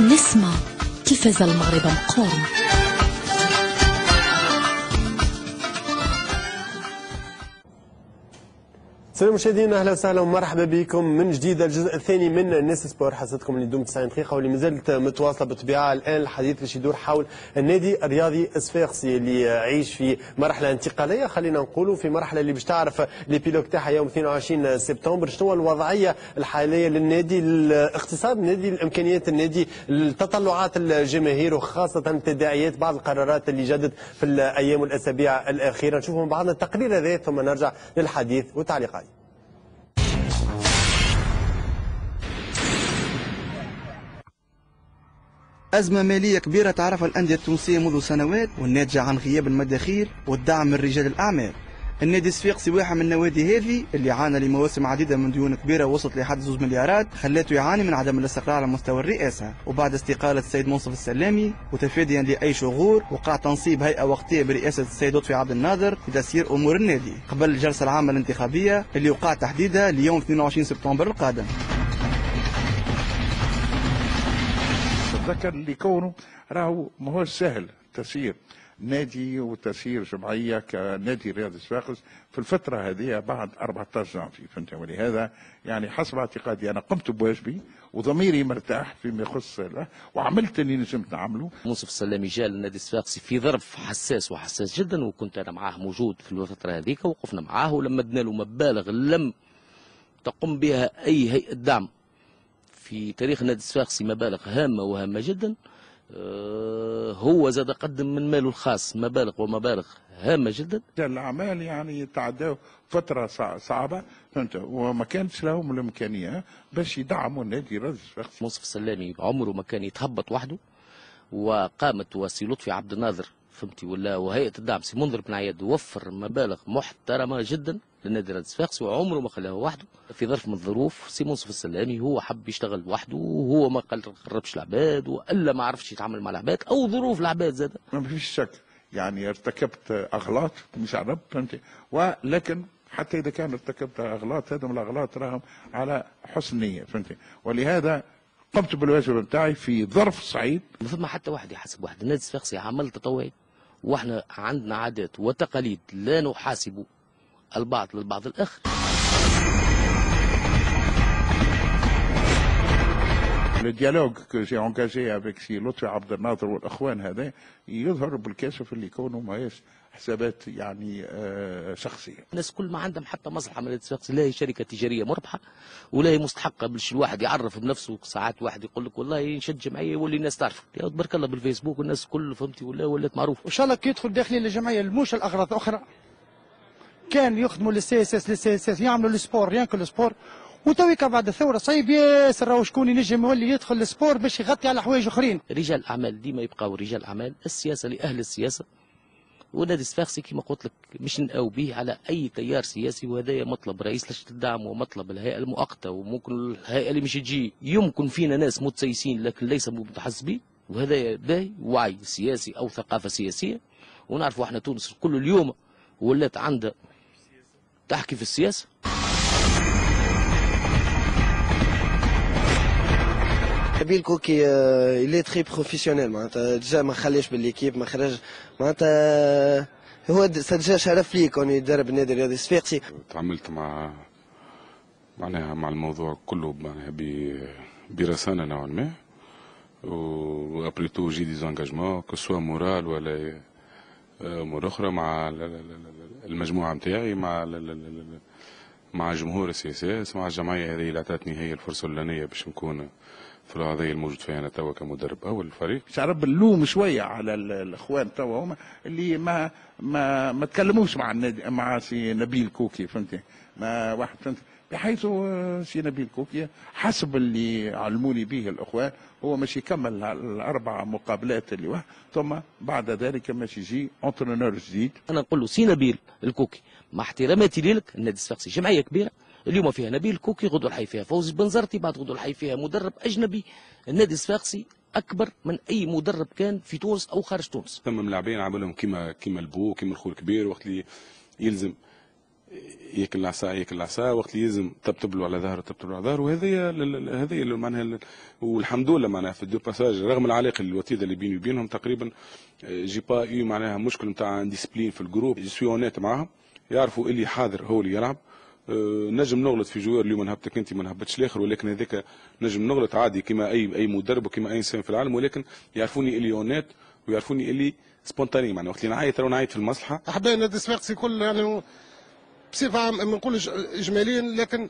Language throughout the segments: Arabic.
نسمع كيف فاز المغرب مقارن. السلام مشاهدينا، اهلا وسهلا ومرحبا بكم من جديد. الجزء الثاني من ناس سبور، حصتكم اللي دوم 90 دقيقه واللي مازالت متواصله بالطبيعه. الان الحديث باش يدور حول النادي الرياضي الصفاقسي اللي يعيش في مرحله انتقاليه، خلينا نقولوا في مرحله اللي باش تعرف ليبيلوج تاعها يوم 22 سبتمبر. شنو الوضعيه الحاليه للنادي، الاقتصاد النادي، الامكانيات النادي، التطلعات الجماهير، وخاصه تداعيات بعض القرارات اللي جدت في الايام والاسابيع الاخيره. نشوفوا من بعضنا التقرير هذا ثم نرجع للحديث والتعليقات. أزمة مالية كبيرة تعرفها الأندية التونسية منذ سنوات، والناتجة عن غياب المداخيل والدعم من رجال الأعمال. النادي الصفاقسي واحد من النوادي هذه اللي عانى لمواسم عديدة من ديون كبيرة وصلت لحد 2 مليارات، خلاته يعاني من عدم الاستقرار على مستوى الرئاسة. وبعد استقالة السيد منصف السلامي وتفاديا لأي شغور، وقع تنصيب هيئة وقتية برئاسة السيد لطفي عبد الناظر لتسيير أمور النادي قبل الجلسة العامة الانتخابية اللي وقع تحديدها ليوم 22 سبتمبر القادم. تذكر اللي كونه راهو ماهوش سهل تسيير نادي وتسيير جمعيه كنادي رياضي صفاقس في الفتره هذه بعد 14 جانفي، فهمت؟ ولهذا يعني حسب اعتقادي انا قمت بواجبي وضميري مرتاح فيما يخص له وعملت اللي نجمت نعمله. منصف السلامي جاء للنادي الصفاقسي في ظرف حساس جدا، وكنت انا معاه موجود في الفتره هذيك، وقفنا معاه ولمدنا له مبالغ لم تقم بها اي هيئه دعم في تاريخ النادي الصفاقسي، مبالغ هامة جدا. هو زاد قدم من ماله الخاص مبالغ هامة جدا. الأعمال يعني تعدوا فترة صعبة، فهمت؟ وما كانتش لهم الإمكانية باش يدعموا النادي الرياضي الصفاقسي. منصف السلامي عمره ما كان يتهبط وحده، وقامت وسي لطفي عبد الناظر فهمتي وهيئة الدعم سي منذر بن عياد وفر مبالغ محترمة جدا للنادي الرياضي الصفاقسي، وعمره ما خلاه وحده. في ظرف من الظروف سي منصف السلامي هو حب يشتغل وحده، وهو ما قربش العباد والا ما عرفش يتعامل مع العباد او ظروف العباد زاد. ما فيش شك يعني ارتكبت اغلاط مش عرب، فهمتي؟ ولكن حتى اذا كان ارتكبت اغلاط، هذا من الاغلاط راهم على حسن نيه، فهمتي؟ ولهذا قمت بالواجب بتاعي في ظرف صعيب. ما فما حتى واحد يحاسب واحد. النادي الصفاقسي عمل تطوعي، واحنا عندنا عادات وتقاليد لا نحاسب البعض للبعض الاخر. Le dialogue que j'ai engagé avec سي لطفي عبد الناظر والاخوان هذا يظهر بالكاشف اللي يكونوا ماهيش حسابات يعني شخصيه. الناس كل ما عندهم حتى مصلحه من النادي الصفاقسي، لا هي شركه تجاريه مربحه ولا هي مستحقه باش الواحد يعرف بنفسه. ساعات واحد يقول لك والله نشد جمعيه يولي الناس تعرف، يا تبارك الله بالفيسبوك والناس كل فهمتي ولا ولات معروفه. ان شاء الله كي يدخل داخلين الجمعيه مش الاغراض اخرى، كان يخدموا للسي اس يعملوا السبور ريان كو السبور. وتويكا بعد الثوره صعيب ياسر راهو شكون ينجم يولي يدخل السبور باش يغطي على حوايج اخرين. رجال الاعمال ديما يبقاو رجال اعمال، السياسه لاهل السياسه، والنادي الصفاقسي كما قلت لك مش نقاو به على اي تيار سياسي، وهذا مطلب رئيس لجنه الدعم ومطلب الهيئه المؤقته، وممكن الهيئه اللي مش تجي يمكن فينا ناس متسيسين لكن ليس متحزبين، وهذا باهي وعي سياسي او ثقافه سياسيه. ونعرفوا احنا تونس كل اليوم ولات عندها تحكي في السياسه. نبيل كوكي اللي تري بروفيسيونيل، معناتها ديجا ما خلاش بالليكيب، ما خرج، معناتها هو ديجا شرف لي كون يدرب النادي الرياضي الصفاقسي. تعاملت مع الموضوع كله معناها برسانه نوعا ما، وابري تو جي دي زانجاجمون كو سوا مورال ولا امور اخرى مع المجموعه نتاعي، مع جمهور السي اس اس، مع الجمعيه هذه اللي عطاتني هي الفرصه اللانيه باش نكون في الوضعيه الموجود فيها انا توا كمدرب اول الفريق. شعرب اللوم شويه على الاخوان توا هما اللي ما تكلموش مع النادي مع سي نبيل كوكي، فهمتي؟ ما واحد فهمت، بحيث سي نبيل كوكي حسب اللي علموني به الاخوان هو مش يكمل الاربع مقابلات اللي واحد، ثم بعد ذلك مش يجي انترينور جديد. انا نقول له سي نبيل الكوكي مع احتراماتي لك، النادي الصفاقسي جمعيه كبيره، اليوم فيها نبيل كوكي، غدوه الحي فيها فوزي بنزرتي، بعد غدوه الحي فيها مدرب اجنبي. النادي الصفاقسي اكبر من اي مدرب كان في تونس او خارج تونس. ثم ملاعبين عملهم كيما البو كيما الخو الكبير، وقت اللي يلزم ياكل العصا وقت اللي يلزم تبتب له على ظهره وهذه معناها والحمد لله معناها في الدو باساج رغم العلاقه الوطيده اللي بيني وبينهم تقريبا جي با يو معناها مشكل نتاع ديسبلين في الجروب جو سوي اونيت معاهم يعرفوا اللي حاضر هو اللي يلعب. نجم نغلط في جوار اليوم نهبطك انت ما نهبطش الاخر ولكن هذاك نجم نغلط عادي كما اي مدرب وكما اي انسان في العالم ولكن يعرفوني اللي اونيت ويعرفوني اللي سبونتاني معناها وقت اللي نعيط نعيط في المصلحه. احبائي نادي صفاقسي كل يعني بصفه عامه ما نقولش اجماليا لكن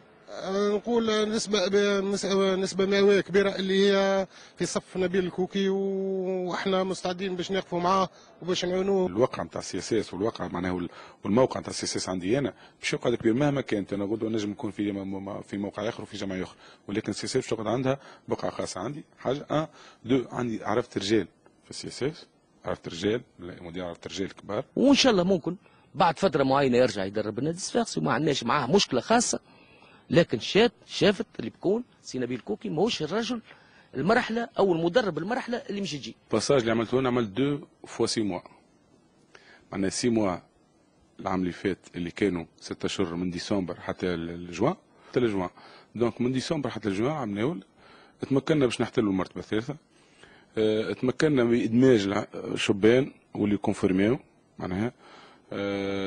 نقول نسبه مئويه كبيره اللي هي في صف نبيل الكوكي واحنا مستعدين باش نقفوا معاه وباش نعاونوه. الواقع نتاع السياسات والواقع معناها والموقع نتاع السياسات عندي انا باش يقعد كبير مهما كانت. انا غدوه نجم نكون في موقع اخر وفي جمعيه اخرى ولكن السياسات باش تقعد عندها بقعه خاصه عندي. حاجه عندي عرفت رجال في السياسات عرفت رجال مدير عرفت رجال كبار وان شاء الله ممكن بعد فتره معينه يرجع يدرب النادي الصفاقسي وما عندناش معاه مشكله خاصه لكن شافت اللي بكون سي نبيل الكوكي ماهوش الرجل المرحله او المدرب المرحله اللي مش تجي. الباساج اللي عملته انا عملت 2 فوا 6 موا معناها 6 موا العام اللي فات اللي كانوا 6 اشهر من ديسمبر حتى الجوان دونك من ديسمبر حتى الجوان عملناه تمكنا باش نحتلوا المرتبه الثالثه. تمكنا من ادماج الشبان واللي كونفيرميو معناها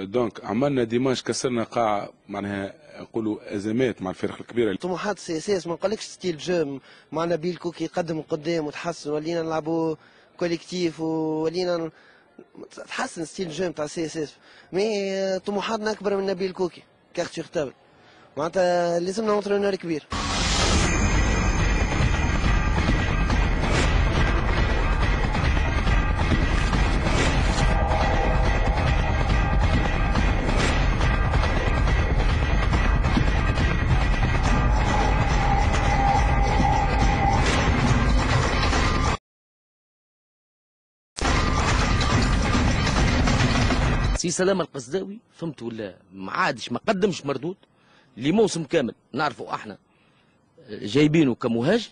دونك عملنا ديماج كسرنا قاع معناها نقولوا ازمات مع الفرق الكبيره. طموحات السياسات ما نقولكش ستيل جو مع نبيل كوكي يقدم قدام وتحسن ولينا نلعبوا كوليكتيف ولينا تحسن ستيل جو نتاع السياسات مي طموحاتنا اكبر من نبيل كوكي كارتي اختبل معناتها لازمنا اونترونور كبير. سي سلام القصداوي فهمت ولا ما عادش ما قدمش مردود لموسم كامل نعرفوا احنا جايبينه كمهاجم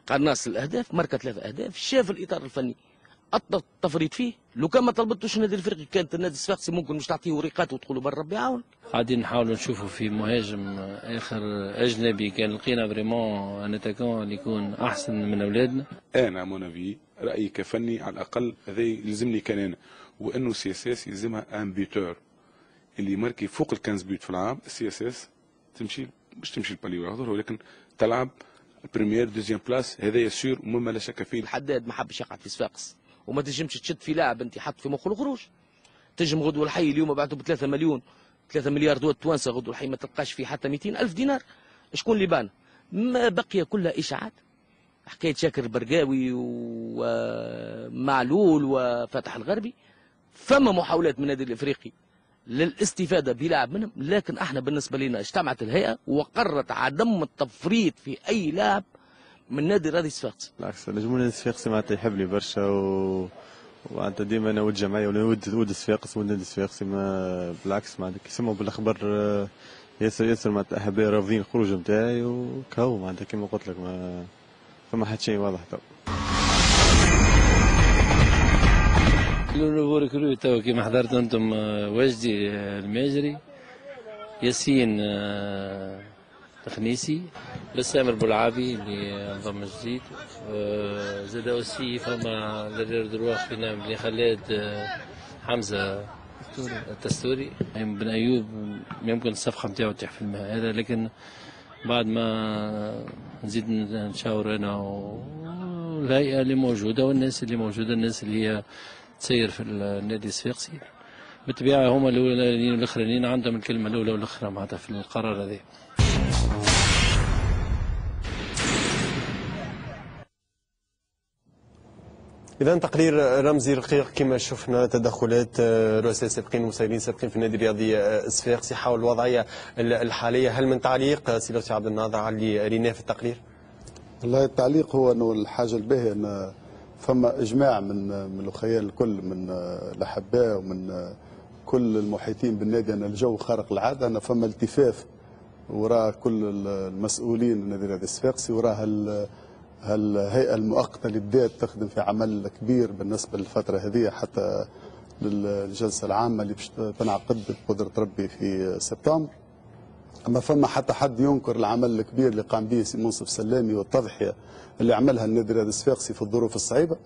قناص الاهداف ماركه 3 اهداف شاف الاطار الفني التفريط فيه لو كان ما طلبتوش النادي الافريقي كانت النادي الصفاقسي ممكن مش تعطيه وريقات وتقولوا بر ربي يعاون. قاعدين نحاولوا نشوفوا في مهاجم اخر اجنبي كان لقينا فريمون ان اتاكون اللي يكون احسن من اولادنا. انا مونافي رايي كفني على الاقل هذا يلزمني كان انا وانه سي اس اس يلزمها ان بيوتور اللي ماركي فوق ال 15 بيوت في العام. السي اس اس تمشي باش تمشي البالي والاخضر ولكن تلعب بريمير دوزيام بلاس هذا يسير ومما لا شك فيه. الحداد ما حبش يقعد في صفاقس وما تنجمش تشد في لاعب انت حط في مخه الخروج. تنجم غدوه الحي اليوم بعته ب 3 مليون 3 مليار دولار توانسه غدوه الحي ما تلقاش فيه حتى 200,000 دينار. شكون اللي بان؟ ما بقي كلها اشاعات. حكايه شاكر البرقاوي ومعلول وفتح الغربي فما محاولات من النادي الافريقي للاستفاده بلاعب منهم لكن احنا بالنسبه لنا اجتمعت الهيئه وقررت عدم التفريط في اي لاعب من نادي رادي صفاقسي. بالعكس الجمهور النادي الصفاقسي معناتها يحبني برشا ومعناتها ديما انا ود جمعيه ولا ود الصفاقس ود النادي الصفاقسي ما بالعكس معناتها كي يسمعوا بالاخبار ياسر معناتها احبائي رافضين الخروج نتاعي وكهو معناتها كيما قلت لك ما فما حتى شيء واضح تو. لو ريكرو تو كيما حضرتوا انتم وجدي الماجري ياسين الخنيسي بسامر بولعابي اللي انضم جديد زاد اوسي فما لدير درواق فينا بن خالد حمزه التستوري بن ايوب يمكن الصفقه نتاعو تحت في الماء هذا لكن بعد ما نزيد نشاور انا والهيئه اللي موجوده والناس اللي موجوده الناس اللي هي تسير في النادي الصفاقسي بالطبيعه هما الاولانيين والاخرانيين عندهم الكلمه الاولى والاخرى معناتها في القرار هذا. إذا تقرير رمزي رقيق كما شفنا تدخلات رؤساء سابقين ومسيرين سابقين في النادي الرياضي الصفاقسي حول الوضعية الحالية. هل من تعليق سي لطفي عبد الناظر على اللي ريناه في التقرير؟ والله التعليق هو أنه الحاجة الباهية أن فما إجماع من الأخيان الكل من الأحباء ومن كل المحيطين بالنادي أن الجو خارق العادة أن فما التفاف وراء كل المسؤولين النادي الرياضي الصفاقسي وراء هالهيئة المؤقتة اللي بدات تخدم في عمل كبير بالنسبة للفترة هذه حتى للجلسه العامه اللي باش تنعقد بقدره ربي في سبتمبر. اما فما حتى حد ينكر العمل الكبير اللي قام به سي منصف سلامي والتضحيه اللي عملها النادي الرياضي الصفاقسي في الظروف الصعيبه.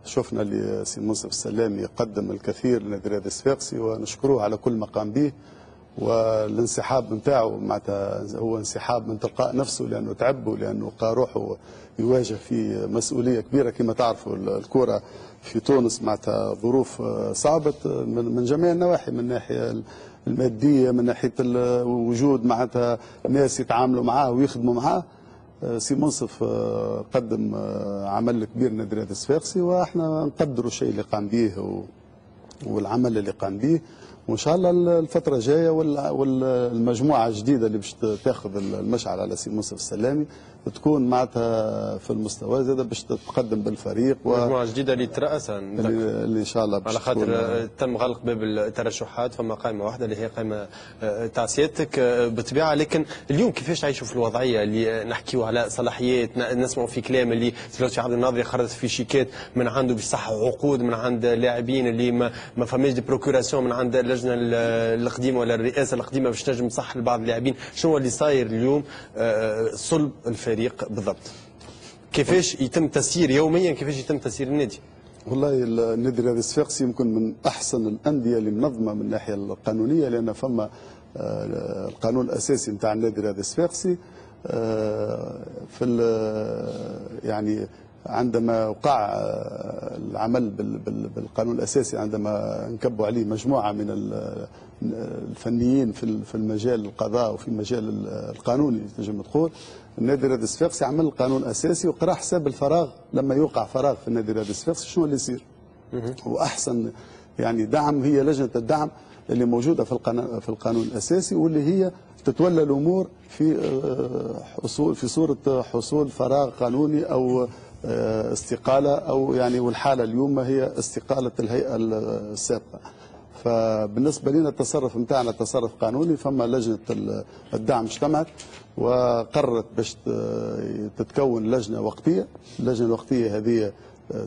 شفنا اللي سي منصف السلامي قدم الكثير للنادي الرياضي الصفاقسي ونشكروه على كل ما قام به، والانسحاب نتاعو معناتها هو انسحاب من تلقاء نفسه لانه تعب ولانه لقى روحه يواجه في مسؤوليه كبيره. كما تعرفوا الكره في تونس معناتها ظروف صعبه من جميع النواحي، من الناحيه الماديه، من ناحيه وجود معناتها ناس يتعاملوا معاه ويخدموا معاه. سي منصف قدم عمل كبير للنادي الرياضي الصفاقسي، واحنا نقدروا الشيء اللي قام به والعمل اللي قام به، وان شاء الله الفتره الجايه والمجموعه الجديده اللي باش تاخذ المشعل على سي منصف السلامي تكون معناتها في المستوى زاد باش تتقدم بالفريق. مجموعه جديده اللي ترأسها اللي ان شاء الله باش على خاطر تم غلق باب الترشحات، فما قائمه واحده اللي هي قائمه تاع سيادتك بالطبيعه. لكن اليوم كيفاش تعيشوا في الوضعيه اللي نحكيوا على صلاحيات، نسمعوا في كلام اللي لطفي عبد الناظر خرج في شيكات من عنده باش يصحح عقود من عند لاعبين اللي ما فماش دي بروكوراسيون من عند اللجنه القديمه ولا الرئاسه القديمه باش تنجم تصحح لبعض اللاعبين. شنو اللي صاير اليوم صلب الفريق بالضبط؟ كيفاش يتم تسيير يوميا، كيفاش يتم تسيير النادي؟ والله النادي الرياضي الصفاقسي يمكن من احسن الانديه اللي منظمه من الناحيه القانونيه، لان فما القانون الاساسي نتاع النادي الرياضي الصفاقسي في يعني عندما وقع العمل بالقانون الاساسي، عندما انكبوا عليه مجموعه من الفنيين في المجال القضاء وفي المجال القانوني تنجم تقول، النادي الرياضي الصفاقسي عمل القانون الاساسي وقرا حساب الفراغ. لما يوقع فراغ في النادي الرياضي الصفاقسي شنو اللي يصير؟ واحسن يعني دعم هي لجنه الدعم اللي موجوده في القانون الاساسي، واللي هي تتولى الامور في صوره حصول فراغ قانوني او استقاله، او يعني والحاله اليوم هي استقاله الهيئه السابقه. فبالنسبه لنا التصرف نتاعنا تصرف قانوني. فما لجنه الدعم اجتمعت وقررت باش تتكون لجنه وقتيه. اللجنه الوقتيه هذه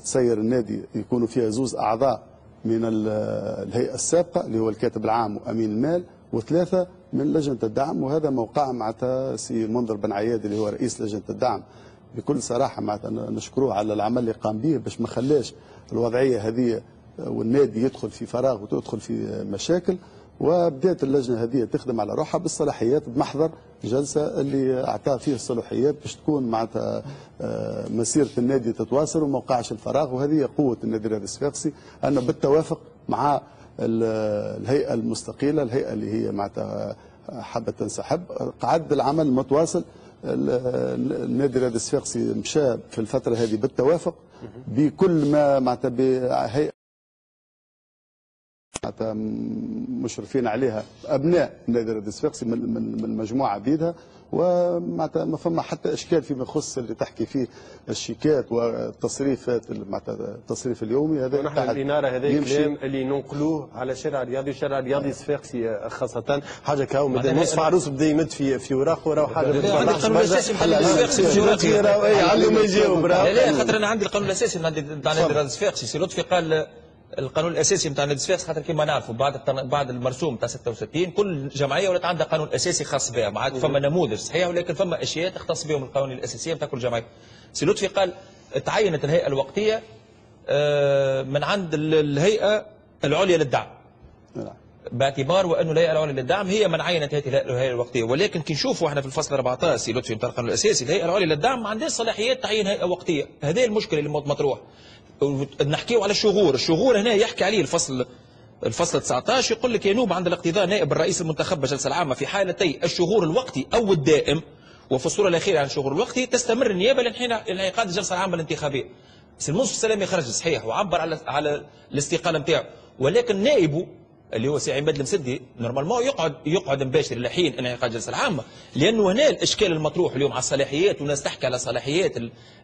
تسير النادي يكونوا فيها زوز اعضاء من الهيئه السابقه اللي هو الكاتب العام وامين المال، وثلاثه من لجنه الدعم. وهذا موقع معناتها سي منذر بن عياد اللي هو رئيس لجنه الدعم. بكل صراحه معناتها نشكروه على العمل اللي قام به باش ما خلاش الوضعيه هذه والنادي يدخل في فراغ وتدخل في مشاكل. وبدات اللجنه هذه تخدم على روحها بالصلاحيات بمحضر جلسه اللي اعطاها فيه الصلاحيات باش تكون معناتها مسيره النادي تتواصل وما وقعش الفراغ. وهذه قوه النادي الرياضي الصفاقسي، انه بالتوافق مع الهيئه المستقيله، الهيئه اللي هي معناتها حبت تنسحب، قعد العمل متواصل. النادي الرياضي الصفاقسي مشى في الفتره هذه بالتوافق بكل ما معناتها بهيئه مشرفين عليها ابناء النادي الرياضي الصفاقسي من مجموعه بيدها. ومعناتها ما فما حتى اشكال فيما يخص اللي تحكي فيه الشيكات والتصريفات معناتها التصريف اليومي. هذا نحن اللي نرى هذا الكلام اللي ننقلوه على الشارع الرياضي، الشارع الرياضي الصفاقسي خاصه حاجه كاو نصف عروس بدا يمد في وراقه وراه حاجه عندي القانون الاساسي نتاع النادي الصفاقسي عنده ما يجاوب. لا خاطر انا عندي القانون الاساسي نتاع النادي الرياضي الصفاقسي. سي لطفي قال القانون الاساسي نتاع النادي الصفاقسي، خاطر كما نعرفوا بعد المرسوم تاع 66 كل جمعيه ولات عندها قانون اساسي خاص بها. ما عاد فما نموذج صحيح، ولكن فما اشياء تختص بهم القوانين الاساسيه نتاع كل جمعيه. سي لطفي قال تعينت الهيئه الوقتيه من عند الهيئه العليا للدعم، باعتبار وانه الهيئه العليا للدعم هي من عينت هذه الهيئه الوقتيه. ولكن كي نشوفوا احنا في الفصل 14 سي لطفي نتاع القانون الاساسي، الهيئه العليا للدعم ما عندهاش صلاحيات تعيين هيئه وقتيه. هذه المشكله اللي مطروح. نحكيو على الشغور هنا يحكي عليه الفصل 19 يقول لك ينوب عند الاقتضاء نائب الرئيس المنتخب بالجلسه العامه في حالتي الشهور الوقتي او الدائم. وفي الصوره الاخيره عن الشهور الوقتي تستمر النيابه لانعقاد الجلسه العامه الانتخابيه. سي منصف السلامي خرج صحيح وعبر على الاستقاله نتاعو، ولكن نائبه اللي هو سي عماد المسدي نورمالمون يقعد مباشر لحين انعقاد الجلسه العامه. لانه هنا الاشكال المطروح اليوم على الصلاحيات، والناس تحكي على صلاحيات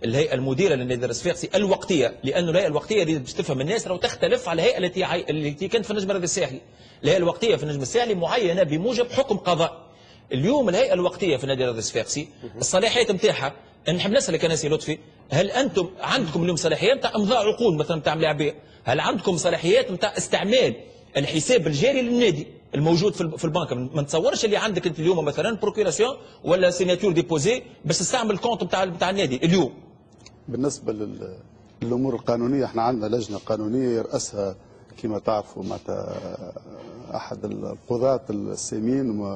الهيئه المديره للنادي الصفاقسي الوقتيه، لانه الهيئه الوقتيه اللي باش تفهم الناس راهو تختلف على الهيئه التي كانت في النجم الرياضي الساحلي. الهيئه الوقتيه في النجم الساحلي معينه بموجب حكم قضاء. اليوم الهيئه الوقتيه في النادي الرياضي الصفاقسي الصلاحيات نتاعها نحب نسالك انا سي لطفي، هل انتم عندكم اليوم صلاحيات نتاع امضاء عقود مثلا نتاع ملاعبيه؟ هل عندكم صلاحيات نتاع استعمال الحساب الجاري للنادي الموجود في البنك؟ ما نتصورش اللي عندك انت اليوم مثلا بروكيراسيون ولا سيناتور ديبوزي باش تستعمل الكونت نتاع النادي اليوم. بالنسبه للامور القانونيه احنا عندنا لجنه قانونيه يرأسها كما تعرفوا معناتها احد القضاة السامين.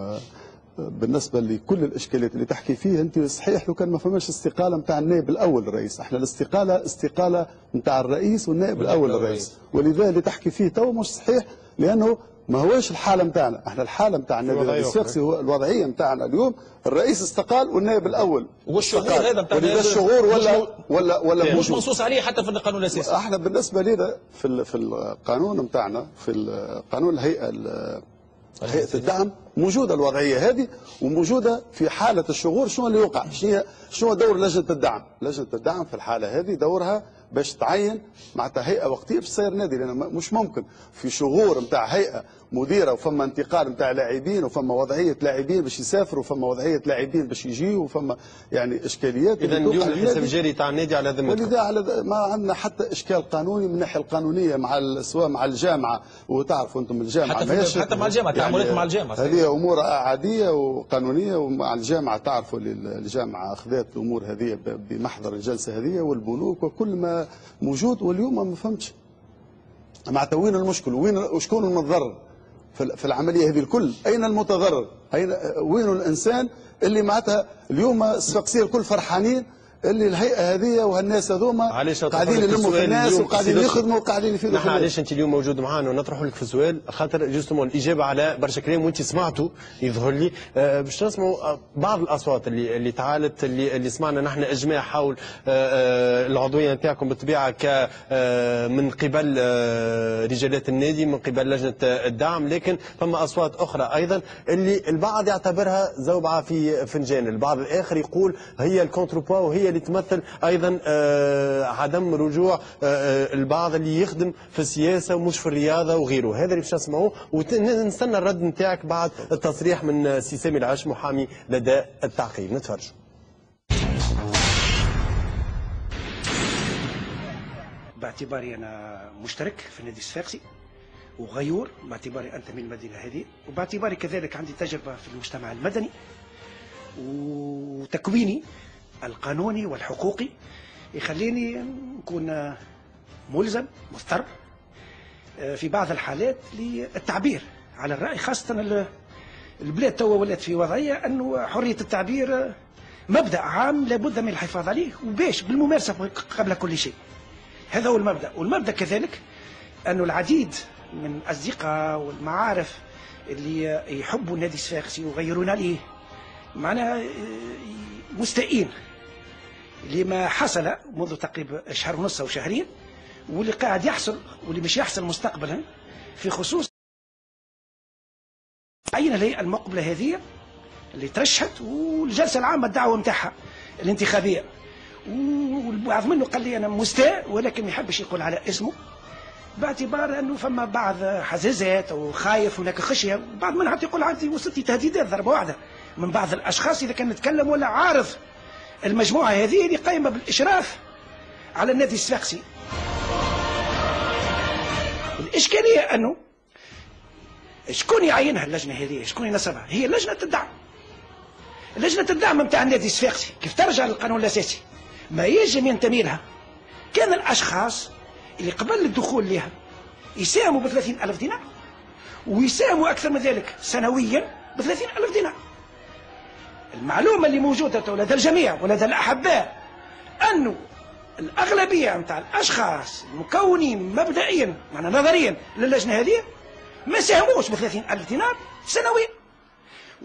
بالنسبه لكل الاشكاليات اللي تحكي فيه انت صحيح لو كان ما فماش استقاله نتاع النائب الاول الرئيس، احنا الاستقاله استقاله نتاع الرئيس والنائب الاول الرئيس، ولذا اللي تحكي فيه تو مش صحيح لانه ما هوش الحاله نتاعنا، احنا الحاله نتاع النادي الصفاقسي هو الوضعيه نتاعنا اليوم الرئيس استقال والنائب الاول والشغور هذا نتاع الشغور ولا مش منصوص عليه حتى في القانون الاساسي. احنا بالنسبه لنا في القانون نتاعنا في قانون الهيئه الدعم موجوده الوضعيه هذه وموجوده في حاله الشغور. شنو اللي يوقع؟ شنو دور لجنه الدعم؟ لجنه الدعم في الحاله هذه دورها باش تعين معناتها هيئه وقتيه باش تصير نادي، لان مش ممكن في شغور نتاع هيئه مديره وفما انتقال نتاع لاعبين وفما وضعيه لاعبين باش يسافروا وفما وضعيه لاعبين باش يجيوا وفما يعني اشكاليات. اذا اليوم الحساب الجاري تاع النادي على ذمتكم. ولذا ما عندنا حتى اشكال قانوني من الناحيه القانونيه مع سواء مع الجامعه، وتعرفوا انتم الجامعه حتى مع الجامعه تعاملات مع الجامعه هذه امور عاديه وقانونيه، ومع الجامعه تعرفوا الجامعه اخذت الامور هذه بمحضر الجلسه هذه والبنوك وكل ما موجود. واليوم ما فهمتش معناتها وين المشكل وشكون المتضرر في العمليه هذه الكل؟ اين المتضرر؟ وين الانسان اللي معناتها اليوم الصفاقسيه الكل فرحانين اللي الهيئه هذه وهالناس هذوما قاعدين يلموا في الناس وقاعدين يخدموا وقاعدين يفيدوا. نحن علاش انت اليوم موجود معنا ونطرح لك في سؤال خاطر جوستومون الاجابه على برشا كلام وانت سمعته يظهر لي باش نسمعوا بعض الاصوات اللي تعالت اللي سمعنا نحن اجماع حول العضويه نتاعكم بالطبيعه ك من قبل رجالات النادي من قبل لجنه الدعم، لكن فما اصوات اخرى ايضا اللي البعض يعتبرها زوبعه في فنجان، البعض الاخر يقول هي الكونتروبوا وهي اللي تمثل ايضا عدم رجوع البعض اللي يخدم في السياسه ومش في الرياضه وغيره. هذا اللي باش نسمعوه ونستنى الرد نتاعك بعد التصريح من سي سامي العش محامي لدى التعقيب. نتفرجوا. باعتباري انا مشترك في النادي الصفاقسي وغيور، باعتباري انتمي للمدينه هذه، وباعتباري كذلك عندي تجربه في المجتمع المدني وتكويني القانوني والحقوقي يخليني نكون ملزم مضطر في بعض الحالات للتعبير على الرأي، خاصة البلاد توا ولات في وضعية أنه حرية التعبير مبدأ عام لابد من الحفاظ عليه وباش بالممارسة قبل كل شيء. هذا هو المبدأ. والمبدأ كذلك أنه العديد من الأصدقاء والمعارف اللي يحبوا النادي الصفاقسي ويغيرون عليه معنا مستائين لما حصل منذ تقريبا شهر ونص أو شهرين، واللي قاعد يحصل واللي مش يحصل مستقبلا في خصوص عين الهيئة المقبلة هذه اللي ترشحت والجلسة العامة الدعوة نتاعها الانتخابية. والبعض منه قال لي أنا مستاء ولكن ما يحبش يقول على اسمه باعتبار أنه فما بعض حزازات أو خايف هناك خشية، بعض منها حتى يقول عندي وصلتي تهديدات ضربة واحدة من بعض الأشخاص إذا كان نتكلم ولا عارض المجموعة هذه اللي قايمة بالإشراف على النادي الصفاقسي. الإشكالية أنه شكون يعينها اللجنة هذه؟ شكون ينصبها؟ هي لجنة الدعم. لجنة الدعم نتاع النادي الصفاقسي كيف ترجع للقانون الأساسي ما يجب ينتمي لها كان الأشخاص اللي قبل الدخول لها يساهموا ب30,000 دينار ويساهموا أكثر من ذلك سنويا ب30,000 دينار. المعلومة اللي موجودة لدى الجميع ولدى الأحباء أنه الأغلبية نتاع الأشخاص المكونين مبدئيا معنا نظريا للجنة هذه ما ساهموش ب30,000 دينار سنويا.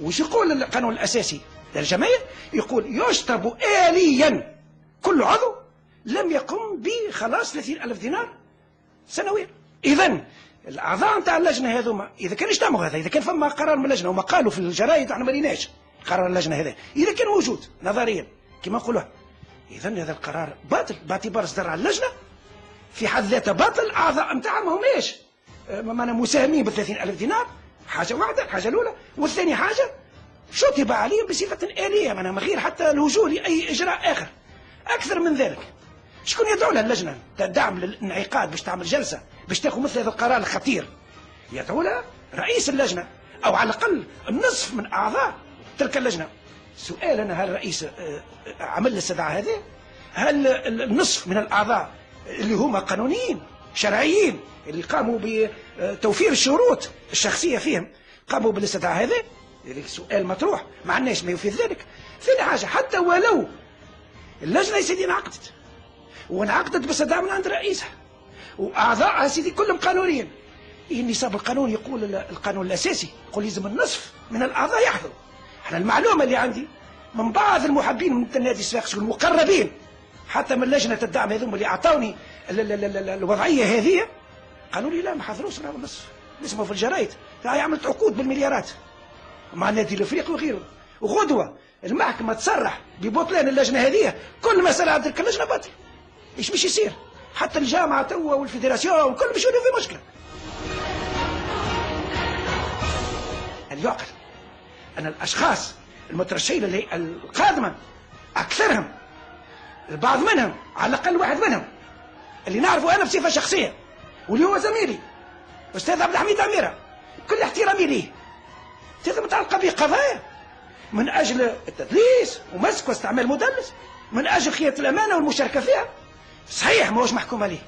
وش يقول القانون الأساسي للجمعية؟ يقول يشطب آليا كل عضو لم يقم بخلاص 30,000 دينار سنويا. إذن الأعضاء نتاع اللجنة هذوما إذا كان اجتمعوا هذا، إذا كان فما قرار من اللجنة وما قالوا في الجرايد احنا ما ريناش قرار اللجنة هذا، إذا كان موجود نظريا كما نقولوها، إذن هذا القرار باطل باعتبار إصدار على اللجنة في حد ذاته باطل. الأعضاء نتاعها ما هماش مساهمين ب30,000 دينار، حاجة واحدة، الحاجة الأولى. والثانية حاجة شطب عليهم بصفة آلية من غير حتى الوجوه لأي إجراء آخر. أكثر من ذلك شكون يدعو لها اللجنة تدعم للانعقاد باش تعمل جلسة باش تاخذ مثل هذا القرار الخطير؟ يدعو لها رئيس اللجنة أو على الأقل النصف من أعضاء تلك اللجنة. سؤال أنا، هل الرئيس عمل الاستدعاء هذا؟ هل النصف من الأعضاء اللي هما قانونيين شرعيين اللي قاموا بتوفير الشروط الشخصية فيهم قاموا بالاستدعاء هذا؟ سؤال مطروح، ما عندناش ما يفيد ذلك. ثاني حاجة، حتى ولو اللجنة يا سيدي انعقدت باستدعاء من عند رئيسها وأعضائها سيدي كلهم قانونيين، النصاب القانوني يقول، القانون الأساسي يقول لازم النصف من الأعضاء يحضروا. احنا المعلومة اللي عندي من بعض المحبين من النادي الصفاقسي المقربين حتى من لجنة الدعم هذوما اللي أعطوني الوضعية هذه، قالوا لي لا ما حضروش النصف، نسمعوا في الجرايد عملت عقود بالمليارات مع النادي الافريقي وغيره. وغدوه المحكمه تصرح ببطلان اللجنه هذه، كل مساله عند تلك اللجنه باطل. ايش باش يصير؟ حتى الجامعه توا والفيدراسيون والكل باش يولوا في مشكله. هل يعقل ان الاشخاص المترشحين القادمه اكثرهم، البعض منهم على الاقل واحد منهم اللي نعرفه انا بصفه شخصيه واللي هو زميلي استاذ عبد الحميد اميره، كل احترامي ليه، لازم متعلقه بقضايا من اجل التدليس ومسك واستعمال مدلس، من اجل خيانه الامانه والمشاركه فيها. صحيح ما هوش محكوم عليه،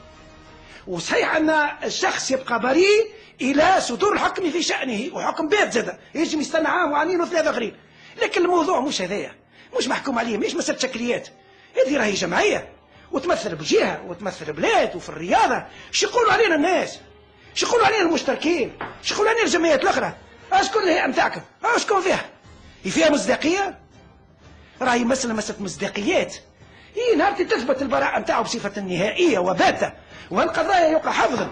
وصحيح ان الشخص يبقى بريء الى صدور الحكم في شانه، وحكم بيت زاد يجب يستنى عام وعامين وثلاثه اخرين. لكن الموضوع مش هذايا، مش محكوم عليه، مش مساله شكليات. هذه راهي جمعيه وتمثل بجهه وتمثل بلاد، وفي الرياضه شو يقولوا علينا الناس؟ شو يقولوا علينا المشتركين؟ شو يقولوا علينا الجمعيات الاخرى؟ شكون الهيئه نتاعكم؟ شكون فيها؟ فيها مصداقيه؟ راهي مساله مصداقيات. نهار تثبت البراءه نتاعو بصفه نهائيه وباته والقضايا يوقع حفظا،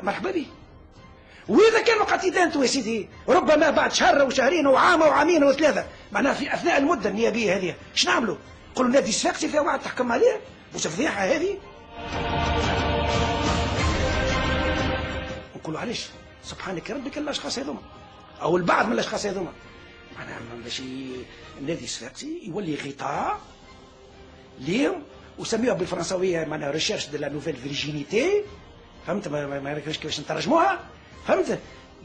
مرحبا به. واذا كان وقعت ادانته يا سيدي ربما بعد شهر وشهرين وعام وعامين وثلاثه، معناها في اثناء المده النيابيه هذه ايش نعملوا؟ نقولوا نادي الصفاقسي فيها واحد تحكم عليه؟ مش فضيحه هذه؟ نقولوا علاش؟ سبحانك يا ربك الاشخاص هذوما او البعض من الاشخاص هذوما، معناها باش النادي الصفاقسي يولي غطاء ليهم، وسميوها بالفرنساويه معناها ريشيرش دو لا نوفيل فيرجينيتي، فهمت؟ ما عرفناش كيفاش نترجموها، فهمت؟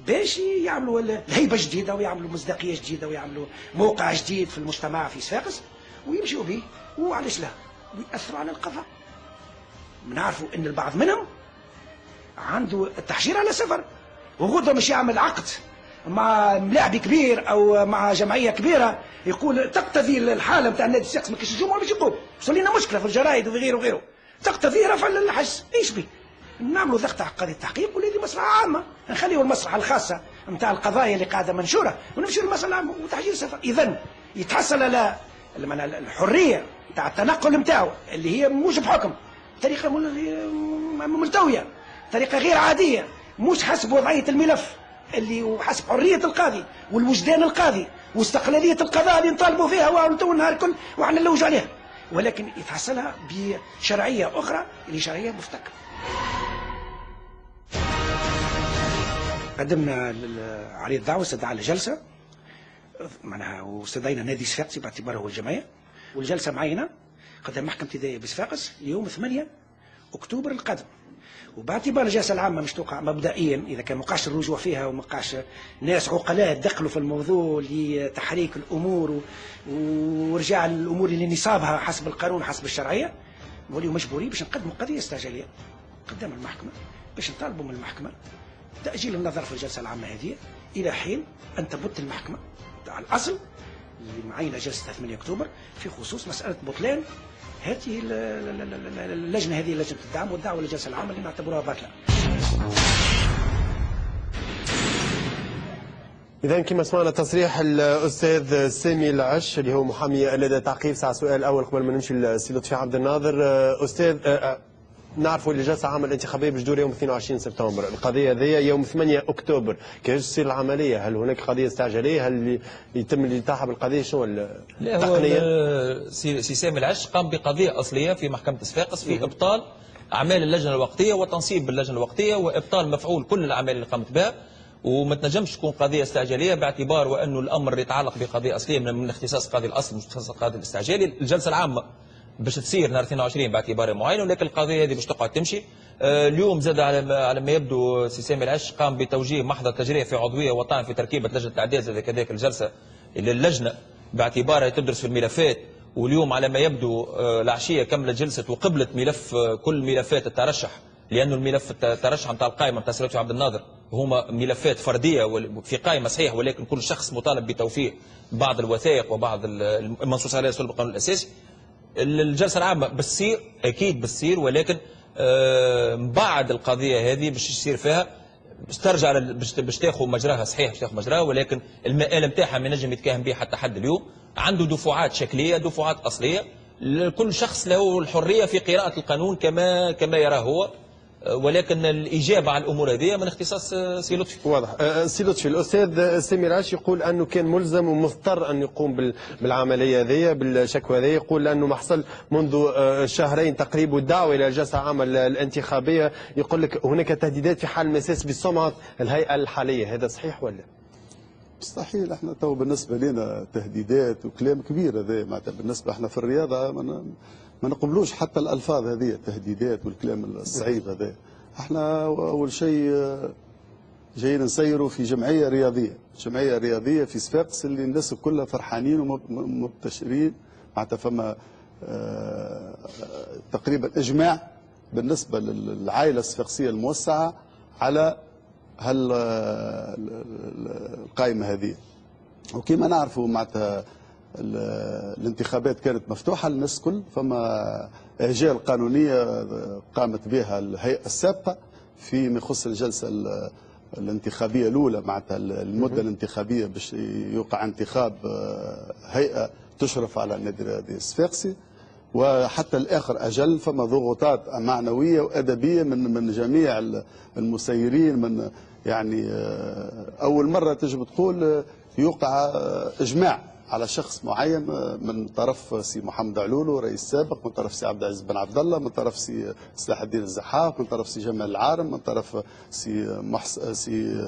باش يعملوا الهيبه جديده ويعملوا مصداقيه جديده ويعملوا موقع جديد في المجتمع في صفاقس ويمشيوا به. وعلاش لا؟ ويأثروا على القضاء. نعرفوا ان البعض منهم عنده التحجير على سفر، وغدا مش يعمل عقد مع ملاعب كبير او مع جمعيه كبيره يقول تقتضي الحاله نتاع النادي الصفاقسي ما كاينش الجمهور باش يقوم، وصل لنا مشكله في الجرايد وفي غيره وغيره، تقتضي رفع الحجز. ايش بي؟ نعملوا ضغط على قضيه التحقيق ولادي مصلحه عامه، نخليوا المصلحه الخاصه نتاع القضايا اللي قاعده منشوره ونمشيوا للمصلحه العامه وتحجير السفر. اذا يتحصل على الحريه نتاع التنقل نتاعو اللي هي موجب حكم بطريقه ملتويه، طريقه غير عاديه، مش حسب وضعيه الملف اللي وحسب حريه القاضي والوجدان القاضي واستقلاليه القضاء اللي نطالبوا فيها وانتم النهار الكل وعلى نلوجوا عليها، ولكن يتحصلها بشرعيه اخرى اللي شرعيه مفتكه. قدمنا عليه الدعوه، استدعى لجلسه معناها، واستدعينا نادي صفاقسي باعتباره هو الجمعيه، والجلسه معينه قدام محكمه ابتدائيه بصفاقس ليوم 8 اكتوبر القادم. وباعتبار الجلسه العامه مش توقع مبدئيا اذا كان مقاش الرجوع فيها ومقاش ناس عقلاء دخلوا في الموضوع لتحريك الامور ورجاع الامور لنصابها حسب القانون حسب الشرعيه، نوليو مجبورين باش نقدموا قضيه استعجاليه قدام المحكمه باش نطالبوا من المحكمه تاجيل النظر في الجلسه العامه هذه الى حين ان تبت المحكمه على الاصل اللي معينه جلسه 8 اكتوبر في خصوص مساله بطلان هذه اللجنه، هذه لجنه الدعم والدعوه للجلسه العامه اللي نعتبروها باطله. إذا كما سمعنا تصريح الأستاذ سامي العش اللي هو محامي لدى تعقيب. ساعة سؤال الأول قبل ما نمشي للسي لطفي عبد الناظر. أستاذ، نعرفوا اللي الجلسة العامة الانتخابية باش تدور يوم 22 سبتمبر، القضية هذه يوم 8 أكتوبر، كيفاش تصير العملية؟ هل هناك قضية استعجالية؟ هل يتم الالتحاق بالقضية؟ شنو التقنية؟ لا، هو سي سامي العش قام بقضية أصلية في محكمة صفاقس في إبطال أعمال اللجنة الوقتية وتنصيب اللجنة الوقتية وإبطال مفعول كل الأعمال اللي قامت بها، وما تنجمش تكون قضيه استعجاليه باعتبار وانه الامر يتعلق بقضيه اصليه من اختصاص قاضي الاصل مش اختصاص القاضي الاستعجالي. الجلسه العامه باش تصير نهار 22 باعتبار معين، ولكن القضيه هذه باش تقعد تمشي. اليوم زاد على ما يبدو سي سامي العش قام بتوجيه محضر تجريع في عضويه وطعن في تركيبه لجنه الاعداد زاد كذلك الجلسه اللجنه باعتبارها تدرس في الملفات. واليوم على ما يبدو العشيه كملت جلسه وقبلت ملف كل ملفات الترشح، لانه الملف الترشح نتاع القائمه نتاع سي عبد الناظر هما ملفات فرديه في قائمه صحيح، ولكن كل شخص مطالب بتوفير بعض الوثائق وبعض المنصوص عليها صلب القانون الاساسي. الجلسه العامه بتصير اكيد بتصير، ولكن بعد القضيه هذه باش يصير فيها باش ترجع باش تاخذ مجراها صحيح، باش تاخذ مجراها، ولكن المآل نتاعها ما ينجم يتكاهن به حتى حد اليوم. عنده دفعات شكليه دفعات اصليه، كل شخص له الحريه في قراءه القانون كما يراه هو، ولكن الاجابه على الامور هذه من اختصاص سي لطفي. واضح. سي لطفي، الاستاذ سامي العش يقول انه كان ملزم ومضطر ان يقوم بالعمليه هذه بالشكوى هذه، يقول انه ما حصل منذ شهرين تقريبا الدعوه الى الجلسه العامه الانتخابيه، يقول لك هناك تهديدات في حال المساس بسمعه الهيئه الحاليه، هذا صحيح ولا؟ مستحيل. احنا تو بالنسبه لنا تهديدات وكلام كبير هذا، معناتها بالنسبه احنا في الرياضه ما نقبلوش حتى الالفاظ هذه التهديدات والكلام الصعيب هذا. احنا اول شيء جايين نسيروا في جمعيه رياضيه في صفاقس اللي الناس كلها فرحانين ومبتشرين، معناتها فما تقريبا اجماع بالنسبه للعائله الصفاقسيه الموسعه على القائمه هذه. وكما نعرفوا معناتها الانتخابات كانت مفتوحه للناس الكل، فما اجال قانونيه قامت بها الهيئه السابقه فيما يخص الجلسه الانتخابيه الاولى، معناتها المده الانتخابيه باش يوقع انتخاب هيئه تشرف على النادي الرياضي الصفاقسي، وحتى الاخر اجل فما ضغوطات معنويه وادبيه من جميع المسيرين. من يعني اول مره تجب تقول يوقع اجماع على شخص معين من طرف سي محمد علولو رئيس سابق، من طرف سي عبد العزيز بن عبد الله، من طرف سي صلاح الدين الزحاف، من طرف سي جمال العارم، من طرف سي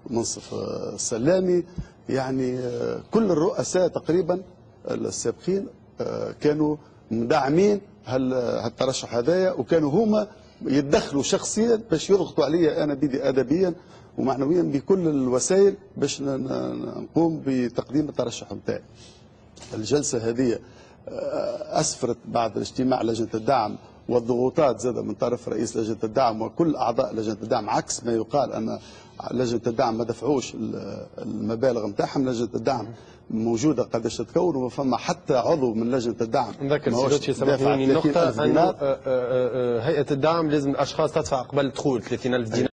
منصف السلامي. يعني كل الرؤساء تقريبا السابقين كانوا مدعمين هالترشح هذايا، وكانوا هما يتدخلوا شخصيا باش يضغطوا عليا انا بيدي ادبيا ومعنويا بكل الوسائل باش نقوم بتقديم الترشح نتاعي. الجلسه هذه اسفرت بعد اجتماع لجنه الدعم والضغوطات زاد من طرف رئيس لجنه الدعم وكل اعضاء لجنه الدعم، عكس ما يقال ان لجنه الدعم ما دفعوش المبالغ نتاعهم. لجنه الدعم موجوده قداش تتكون، وفما حتى عضو من لجنه الدعم نذكر سيدتي سامحوني نقطه انه هيئه الدعم لازم الاشخاص تدفع قبل الدخول 30,000 دينار